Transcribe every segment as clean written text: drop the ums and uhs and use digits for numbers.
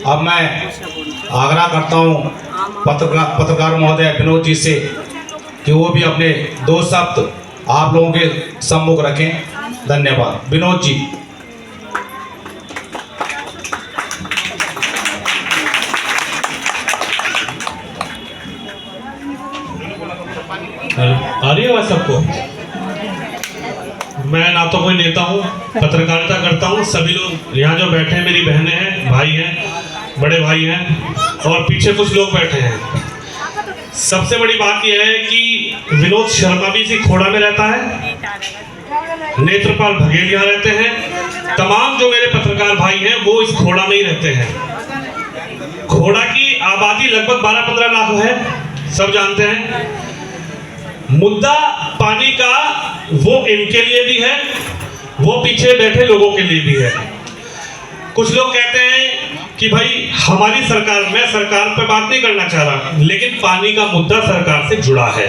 अब मैं आग्रह करता हूँ पत्रकार महोदय विनोद जी से कि वो भी अपने 2 शब्द आप लोगों के सम्मुख रखें। धन्यवाद। विनोद जी। आ रही है आवाज सबको? मैं ना तो कोई नेता हूँ, पत्रकारिता करता हूँ। सभी लोग यहाँ जो बैठे हैं मेरी बहनें हैं, भाई हैं, बड़े भाई हैं और पीछे कुछ लोग बैठे हैं। सबसे बड़ी बात यह है कि विनोद शर्मा भी इसी खोड़ा में रहता है, नेत्रपाल बघेल यहाँ रहते हैं, तमाम जो मेरे पत्रकार भाई हैं वो इस खोड़ा में ही रहते हैं। खोड़ा की आबादी लगभग 12-15 लाख है, सब जानते हैं। मुद्दा पानी का वो इनके लिए भी है, वो पीछे बैठे लोगों के लिए भी है। कुछ लोग कहते हैं कि भाई हमारी सरकार, मैं सरकार पे बात नहीं करना चाह रहा, लेकिन पानी का मुद्दा सरकार से जुड़ा है।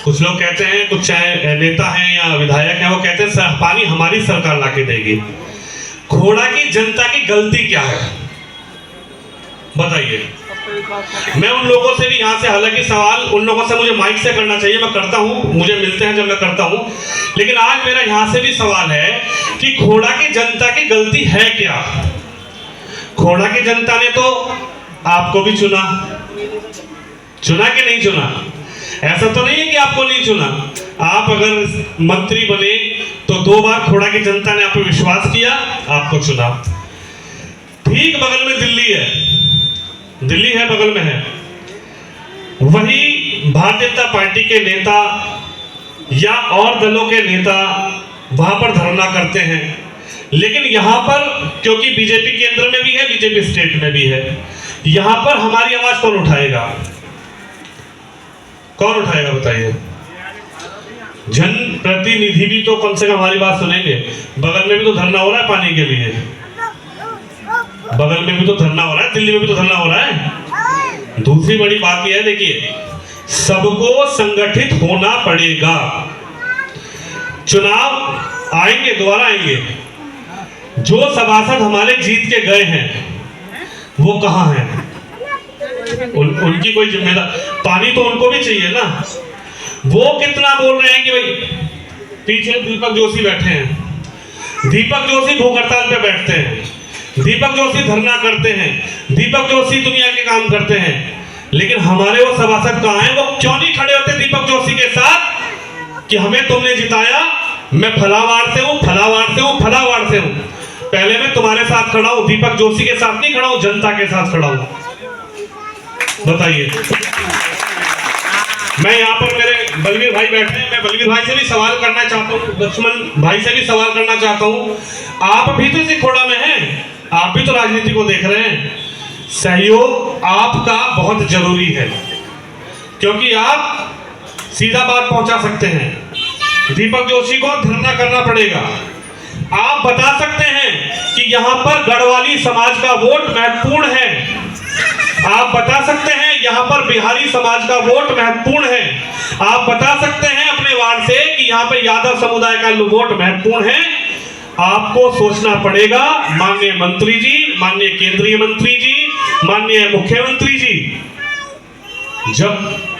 कुछ लोग कहते हैं, कुछ चाहे नेता हैं या विधायक हैं, वो कहते हैं पानी हमारी सरकार लाके देगी। खोड़ा की जनता की गलती क्या है बताइए। मैं उन लोगों से भी यहाँ से, हालांकि सवाल उन लोगों से मुझे माइक से करना चाहिए, मैं करता हूँ, मुझे मिलते हैं जब मैं करता हूँ, लेकिन आज मेरा यहाँ से भी सवाल है कि खोड़ा की जनता की गलती है क्या। खोड़ा की जनता ने तो आपको भी चुना कि नहीं चुना? ऐसा तो नहीं है कि आपको नहीं चुना। आप अगर मंत्री बने तो 2 बार खोड़ा की जनता ने आप पे विश्वास किया, आपको चुना। ठीक बगल में दिल्ली है, बगल में है, वही भारतीय जनता पार्टी के नेता या और दलों के नेता वहां पर धरना करते हैं, लेकिन यहां पर क्योंकि बीजेपी केंद्र में भी है, बीजेपी स्टेट में भी है, यहां पर हमारी आवाज कौन उठाएगा बताइए? जनप्रतिनिधि भी तो कम से कम हमारी बात सुनेंगे। बगल में भी तो धरना हो रहा है पानी के लिए, बगल में भी तो धरना हो रहा है, दिल्ली में भी तो धरना हो रहा है। दूसरी बड़ी बात यह है, देखिए, सबको संगठित होना पड़ेगा। चुनाव आएंगे, दोबारा आएंगे। जो सभासद हमारे जीत के गए हैं वो कहां हैं? उनकी कोई जिम्मेदार, पानी तो उनको भी चाहिए ना। वो कितना बोल रहे हैं कि भाई, पीछे दीपक जोशी बैठे हैं, दीपक जोशी भूख हड़ताल पे बैठते हैं, दीपक जोशी धरना करते हैं, दीपक जोशी दुनिया के काम करते हैं, लेकिन हमारे वो सभासद कहाँ हैं? वो क्यों नहीं खड़े होते दीपक जोशी के साथ कि हमें तुमने जिताया, मैं फलावाड़ से हूँ, फलावाड़ से हूँ, फलावाड़ से हूँ, पहले मैं तुम्हारे साथ खड़ा हूँ, दीपक जोशी के साथ नहीं खड़ा हूँ, जनता के साथ खड़ा हूँ। बताइए। मैं यहाँ पर मेरे बलवीर भाई बैठे हैं, मैं बलवीर भाई से भी सवाल करना चाहता हूँ, लक्ष्मण भाई से भी सवाल करना चाहता हूँ। आप भी तो इसी खोड़ा में हैं, आप भी तो राजनीति को देख रहे हैं। सहयोग आपका बहुत जरूरी है, क्योंकि आप सीधा बात पहुंचा सकते हैं। दीपक जोशी को धरना करना पड़ेगा। आप बता सकते हैं कि यहाँ पर गढ़वाली समाज का वोट महत्वपूर्ण है। आप बता सकते हैं यहाँ पर बिहारी समाज का वोट महत्वपूर्ण है। आप बता सकते हैं अपने वार्ड से कि यहाँ पर यादव समुदाय का वोट महत्वपूर्ण है। आपको सोचना पड़ेगा, माननीय मंत्री जी, माननीय केंद्रीय मंत्री जी, माननीय मुख्यमंत्री जी। जब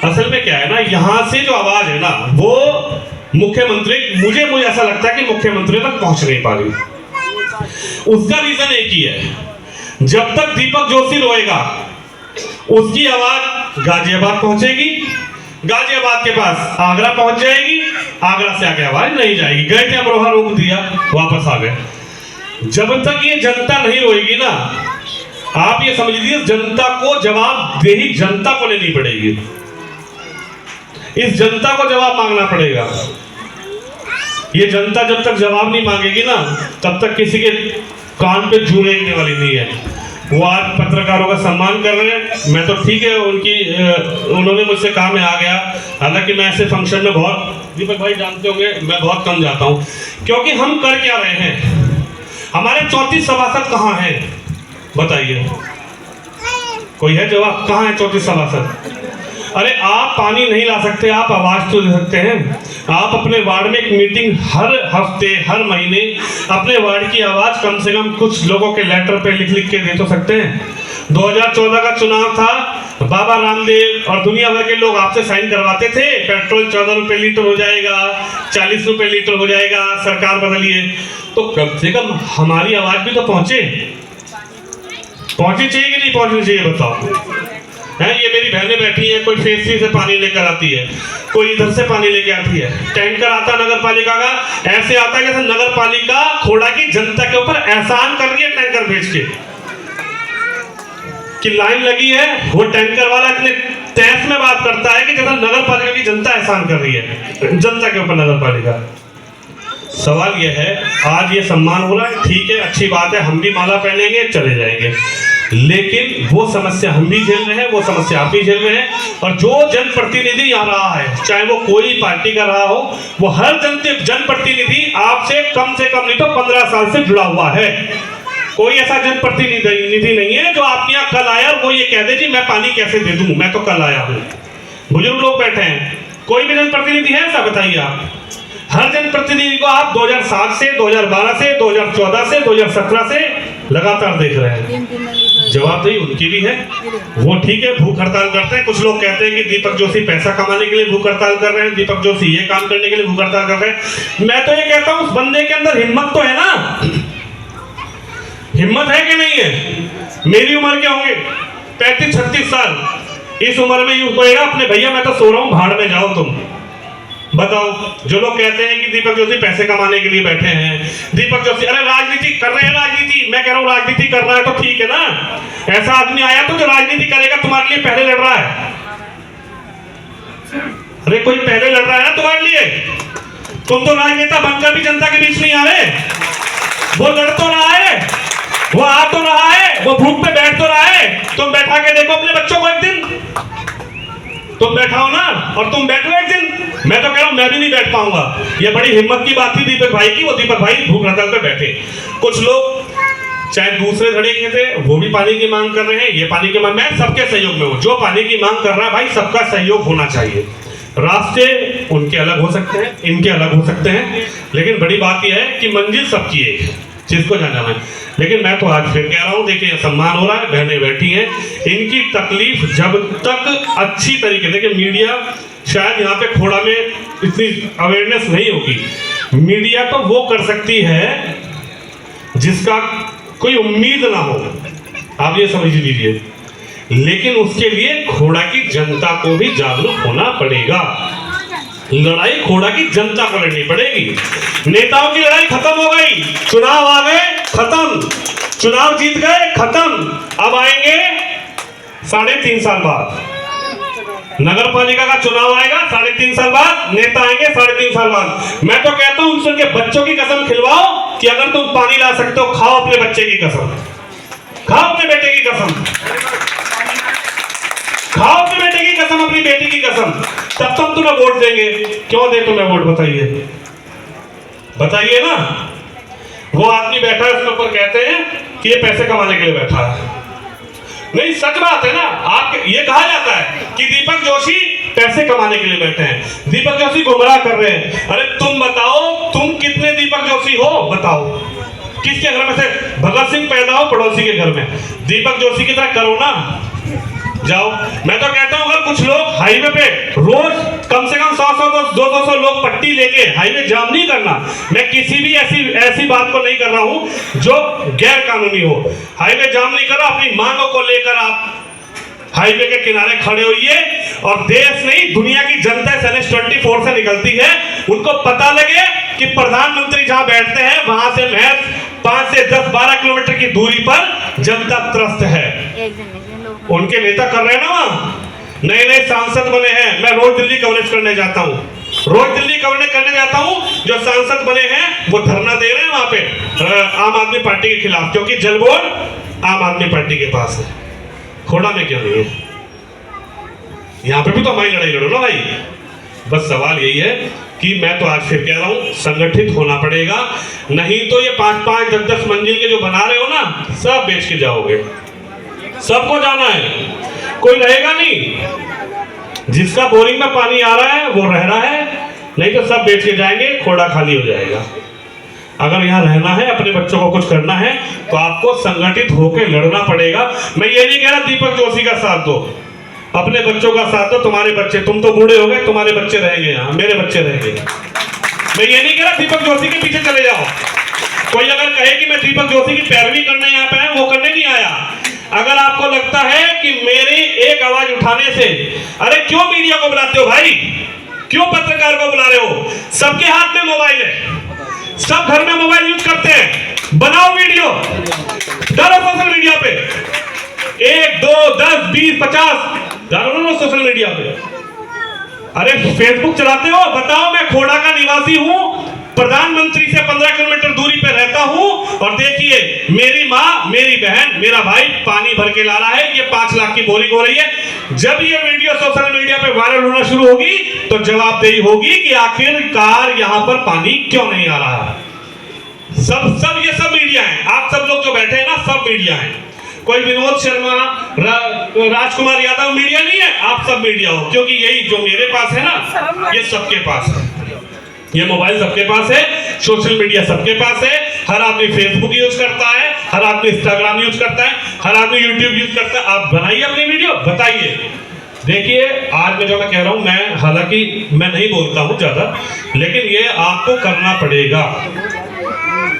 असल में क्या है ना, यहां से जो आवाज है ना, वो मुख्यमंत्री, मुझे ऐसा लगता है कि मुख्यमंत्री तक पहुंच नहीं पा रही। उसका रीजन एक ही है, जब तक दीपक जोशी रोएगा उसकी आवाज गाजियाबाद पहुंचेगी, गाजियाबाद के पास आगरा पहुंच जाएगी, आगरा से आगे आवाज नहीं जाएगी। गए थे अमरोहा, रोक दिया, वापस आ गए। जब तक ये जनता नहीं रोएगी ना, आप ये समझ लीजिए, जनता को जवाबदेही जनता को लेनी पड़ेगी। इस जनता को जवाब मांगना पड़ेगा। ये जनता जब तक जवाब नहीं मांगेगी ना, तब तक किसी के कान पे जू रेंगने वाली नहीं है। वो आज पत्रकारों का सम्मान कर रहे हैं, मैं तो ठीक है, उन्होंने मुझसे कहा मैं आ गया। हालांकि मैं ऐसे फंक्शन में बहुत, दीपक भाई जानते होंगे, मैं बहुत कम जाता हूं, क्योंकि हम कर क्या रहे हैं? हमारे 34 सभासद कहाँ हैं बताइए? कोई है जवाब? कहाँ है 34 सभासद? अरे आप पानी नहीं ला सकते, आप आवाज़ तो दे सकते हैं। आप अपने वार्ड में एक मीटिंग हर हफ्ते हर महीने अपने वार्ड की आवाज़ कम से कम कुछ लोगों के लेटर पे लिख लिख के दे तो सकते हैं। 2014 का चुनाव था, बाबा रामदेव और दुनिया भर के लोग आपसे साइन करवाते थे, पेट्रोल 14 रुपये लीटर हो जाएगा, 40 रुपये लीटर हो जाएगा, सरकार बदलिए। तो कम से कम हमारी आवाज़ भी तो पहुँचनी चाहिए कि नहीं पहुँचनी चाहिए, बताओ। है ये मेरी बहनें बैठी हैं, कोई फेस से पानी लेकर आती है, कोई इधर से पानी लेके आती है, टैंकर आता नगर पालिका का, ऐसे आता है जैसे नगर पालिका खोड़ा की जनता के ऊपर एहसान कर रही है टैंकर भेज के, कि लाइन लगी है, वो टैंकर वाला इतने तैस में बात करता है कि जैसे नगर पालिका की जनता एहसान कर रही है जनता के ऊपर नगर पालिका। सवाल यह है, आज ये सम्मान हो रहा है, ठीक है, अच्छी बात है, हम भी माला पहनेंगे, चले जाएंगे, लेकिन वो समस्या हम भी झेल रहे हैं, वो समस्या आप भी झेल रहे हैं। और जो जनप्रतिनिधि यहाँ रहा है, चाहे वो कोई पार्टी का रहा हो, वो हर जनप्रतिनिधि आपसे कम नहीं तो 15 साल से जुड़ा हुआ है। कोई ऐसा जनप्रतिनिधि नहीं है जो आपके यहाँ कल आया और वो ये कह दे जी मैं पानी कैसे दे दूं, मैं तो कल आया हूँ। बुजुर्ग लोग बैठे हैं, कोई भी जनप्रतिनिधि है ऐसा, बताइए आप। हर जनप्रतिनिधि को आप 2007 से 2012 से 2014 से 2017 से लगातार देख रहे हैं। जवाबदेही उनकी भी है, वो ठीक है, भूख हड़ताल करते हैं। कुछ लोग कहते हैं कि दीपक जोशी पैसा कमाने के लिए भूख हड़ताल कर रहे हैं, दीपक जोशी ये काम करने के लिए भूख हड़ताल कर रहे हैं। मैं तो ये कहता हूँ, उस बंदे के अंदर हिम्मत तो है ना, हिम्मत है कि नहीं है। मेरी उम्र के होंगे 35-36 साल, इस उम्र में यूं कहेगा अपने भैया मैं तो सो रहा हूँ, भाड़ में जाओ तुम। बताओ, जो लोग कहते हैं कि दीपक जोशी पैसे कमाने के लिए बैठे हैं, दीपक जोशी अरे राजनीति कर रहे हैं, राजनीति, मैं कह रहा हूँ राजनीति कर रहा है तो ठीक है ना, ऐसा आदमी आया तो जो राजनीति करेगा तुम्हारे लिए पहले लड़ रहा है। अरे कोई पहले लड़ रहा है ना तुम्हारे लिए, तुम तो राजनेता बनकर भी जनता के बीच नहीं आ रहे। वो लड़ तो रहा है, वो आ तो रहा है, वो भूख पे बैठ तो रहा है। तुम बैठा के देखो अपने बच्चों को एक दिन, तुम बैठाओ ना, और तुम बैठो एक दिन। मैं तो कह रहा हूं मैं भी नहीं बैठ पाऊंगा। ये बड़ी हिम्मत की बात थी दीपक भाई की, वो दीपक भाई भूख हड़ताल पे बैठे। कुछ लोग चाहे दूसरे धड़े के थे, वो भी पानी की मांग कर रहे हैं, ये पानी की मांग, मैं सबके सहयोग में हूं। जो पानी की मांग कर रहा है भाई, सबका सहयोग होना चाहिए। रास्ते उनके अलग हो सकते हैं, इनके अलग हो सकते हैं, लेकिन बड़ी बात यह है कि मंजिल सबकी एक है, जिसको जाना है। लेकिन मैं तो आज फिर कह रहा हूँ, देखिए सम्मान हो रहा है, बहनें बैठी हैं, इनकी तकलीफ जब तक अच्छी तरीके, देखिए मीडिया शायद यहाँ पे खोड़ा में इतनी अवेयरनेस नहीं होगी। मीडिया तो वो कर सकती है जिसका कोई उम्मीद ना हो, आप ये समझ लीजिए, लेकिन उसके लिए खोड़ा की जनता को भी जागरूक होना पड़ेगा। लड़ाई खोड़ा की जनता को लड़नी पड़ेगी। नेताओं की लड़ाई खत्म हो गई, चुनाव आ गए खत्म, चुनाव जीत गए खत्म। अब आएंगे 3.5 साल बाद, नगर पालिका का चुनाव आएगा 3.5 साल बाद, नेता आएंगे 3.5 साल बाद। मैं तो कहता हूं उनसे उनके बच्चों की कसम खिलवाओ कि अगर तुम पानी ला सकते हो, खाओ अपने बच्चे की कसम, खाओ अपने बेटे की कसम, खाओ अपने बेटे की कसम, अपनी बेटी की कसम, तब तो हम तुम्हें वोट देंगे। क्यों दे तुम्हें वोट, बताइए, बताइए ना। वो आदमी बैठा है उसके ऊपर कहते हैं कि ये पैसे कमाने के लिए बैठा है। नहीं, सच बात है ना। आप ये कहा जाता है कि दीपक जोशी पैसे कमाने के लिए बैठे हैं, दीपक जोशी गुमराह कर रहे हैं। अरे तुम बताओ, तुम कितने दीपक जोशी हो, बताओ। किसके घर में से भगत सिंह पैदा हो पड़ोसी के घर में, दीपक जोशी की तरह करो ना, जाओ। मैं तो कहता हूं अगर कुछ लोग हाईवे पे रोज कम से कम 100-200 लोग पट्टी लेके हाईवे जाम नहीं करना। मैं किसी भी ऐसी बात को नहीं कर रहा हूं जो गैर कानूनी हो। हाईवे जाम नहीं करो, अपनी मांगों को लेकर आप हाईवे के किनारे खड़े होइए, और देश नहीं दुनिया की जनता NH24 से निकलती है, उनको पता लगे कि प्रधानमंत्री जहां बैठते हैं वहां से महज 5 से 10-12 किलोमीटर की दूरी पर जनता त्रस्त है। उनके नेता कर रहे हैं ना वहां, नए सांसद बने हैं। मैं रोज दिल्ली कवरेज करने जाता हूँ, रोज दिल्ली कवरेज करने जाता हूँ। जो सांसद बने हैं वो धरना दे रहे हैं वहां पे आम आदमी पार्टी के खिलाफ, क्योंकि जल बोर्ड आम आदमी पार्टी के पास है। खोड़ा में क्यों नहीं है? यहाँ पे भी तो हमारी लड़ाई लड़ो ना भाई। बस सवाल यही है कि मैं तो आज फिर कह रहा हूँ, संगठित होना पड़ेगा, नहीं तो ये 5-5, 10-10 मंजिल के जो बना रहे हो ना, सब बेच के जाओगे। सबको जाना है, कोई रहेगा नहीं। जिसका बोरिंग में पानी आ रहा है वो रह रहा है, नहीं तो सब बेच के जाएंगे, खोड़ा खाली हो जाएगा। अगर यहाँ रहना है, अपने बच्चों को कुछ करना है, तो आपको संगठित होकर लड़ना पड़ेगा। मैं ये नहीं कह रहा दीपक जोशी का साथ दो, अपने बच्चों का साथ दो। तुम्हारे बच्चे, तुम तो बूढ़े हो गए, तुम्हारे बच्चे रहेंगे यहाँ, मेरे बच्चे रहेंगे। मैं ये नहीं कह रहा दीपक जोशी के पीछे चले जाओ। कोई अगर कहे कि मैं दीपक जोशी की पैरवी करने यहाँ पे आया, वो करने नहीं आया। अगर आपको लगता है कि मेरी एक आवाज उठाने से, अरे क्यों मीडिया को बुलाते हो भाई, क्यों पत्रकार को बुला रहे हो? सबके हाथ में मोबाइल है, सब घर में मोबाइल यूज करते हैं। बनाओ वीडियो, डालो सोशल मीडिया पे, 1 2 10 20 50 डालो ना सोशल मीडिया पे। अरे फेसबुक चलाते हो, बताओ मैं खोड़ा का निवासी हूं, प्रधानमंत्री से 15 किलोमीटर दूरी पे रहता हूं, और देखिए मेरी माँ, मेरी बहन, मेरा भाई पानी भर के ला रहा है, ये 5 लाख की बोरिंग हो रही है। जब ये वीडियो सोशल मीडिया पे वायरल होना शुरू होगी तो जवाबदेही होगी कि आखिरकार यहाँ पर पानी क्यों नहीं आ रहा। ये सब मीडिया है, आप सब लोग जो बैठे हैं ना, सब मीडिया है। कोई विनोद शर्मा, राजकुमार यादव मीडिया नहीं है, आप सब मीडिया हो। क्योंकि यही जो मेरे पास है ना, ये सबके पास है, ये मोबाइल सबके पास है, सोशल मीडिया सबके पास है। हर आदमी फेसबुक यूज करता है, हर आदमी इंस्टाग्राम यूज करता है, हर आदमी यूट्यूब यूज करता है। आप बनाइए अपनी वीडियो, बताइए। देखिए आज मैं जो मैं कह रहा हूं, मैं हालांकि मैं नहीं बोलता हूं ज्यादा, लेकिन ये आपको करना पड़ेगा।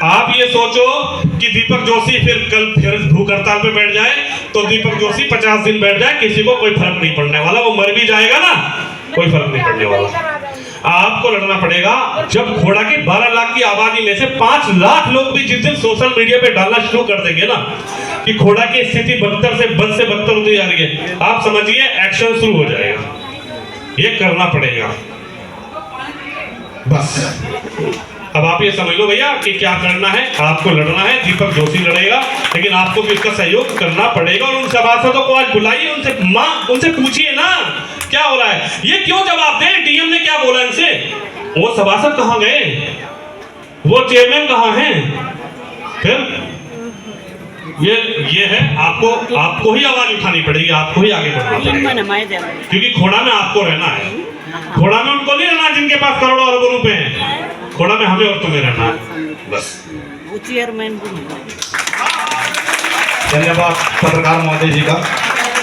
आप ये सोचो कि दीपक जोशी फिर भूख हड़ताल पे बैठ जाए, तो दीपक जोशी 50 दिन बैठ जाए, किसी को कोई फर्क नहीं पड़ने वाला, वो मर भी जाएगा ना, कोई फर्क नहीं पड़ने वाला। आपको लड़ना पड़ेगा। जब खोड़ा की 12 लाख की आबादी में से 5 लाख लोग भी जिस दिन सोशल मीडिया पे डालना शुरू कर देंगे ना कि खोड़ा की स्थिति बदतर से बदतर होती जा रही है, आप समझिए एक्शन शुरू हो जाएगा। ये करना पड़ेगा बस। अब आप ये समझ लो भैया कि क्या करना है, आपको लड़ना है। दीपक जोशी लड़ेगा, लेकिन आपको भी उसका सहयोग करना पड़ेगा। और उन सभासदों को आज बुलाइए, उनसे पूछिए ना क्या हो रहा है, ये क्यों जवाब दें। डीएम ने क्या बोला इनसे, वो सभासद कहाँ गए, वो चेयरमैन कहाँ हैं? फिर ये है, आपको ही आवाज उठानी पड़ेगी, आपको ही आगे बढ़ना पड़ेगा, क्योंकि खोड़ा में आपको रहना है। खोड़ा में उनको नहीं रहना जिनके पास करोड़ों अरबों रुपए हैं, खोड़ा में हमें और तुम्हें रहना है बस। वो चेयरमैन धन्यवाद पत्रकार महोदय जी का।